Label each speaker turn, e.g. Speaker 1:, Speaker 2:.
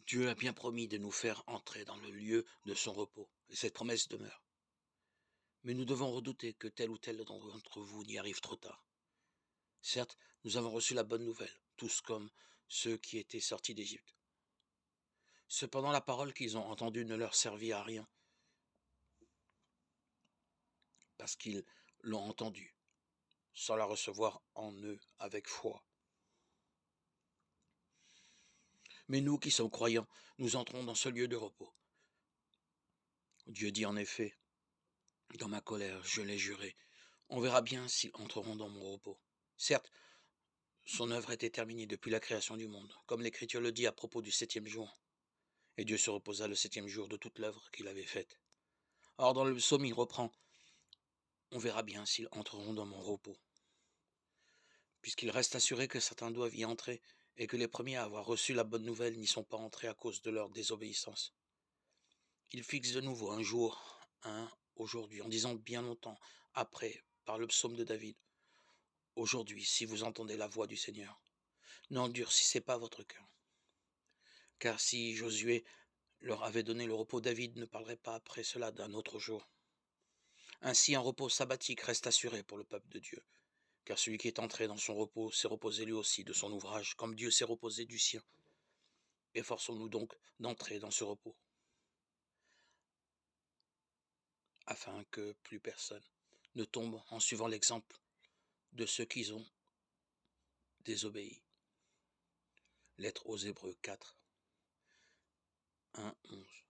Speaker 1: Dieu a bien promis de nous faire entrer dans le lieu de son repos, et cette promesse demeure. Mais nous devons redouter que tel ou tel d'entre vous n'y arrive trop tard. Certes, nous avons reçu la bonne nouvelle, tous comme ceux qui étaient sortis d'Égypte. Cependant, la parole qu'ils ont entendue ne leur servit à rien, parce qu'ils l'ont entendue, sans la recevoir en eux avec foi. Mais nous qui sommes croyants, nous entrons dans ce lieu de repos. Dieu dit en effet, dans ma colère, je l'ai juré, on verra bien s'ils entreront dans mon repos. Certes, son œuvre était terminée depuis la création du monde, comme l'Écriture le dit à propos du 7e jour. Et Dieu se reposa le 7e jour de toute l'œuvre qu'il avait faite. Or, dans le psaume, il reprend, on verra bien s'ils entreront dans mon repos. Puisqu'il reste assuré que certains doivent y entrer, et que les premiers à avoir reçu la bonne nouvelle n'y sont pas entrés à cause de leur désobéissance. Il fixe de nouveau un jour, aujourd'hui, en disant bien longtemps, après, par le psaume de David, aujourd'hui, si vous entendez la voix du Seigneur, n'endurcissez pas votre cœur. Car si Josué leur avait donné le repos, David ne parlerait pas après cela d'un autre jour. Ainsi, un repos sabbatique reste assuré pour le peuple de Dieu, car celui qui est entré dans son repos s'est reposé lui aussi de son ouvrage, comme Dieu s'est reposé du sien. Efforçons-nous donc d'entrer dans ce repos, afin que plus personne ne tombe en suivant l'exemple de ceux qui ont désobéi. Lettre aux Hébreux 4, 1, 11.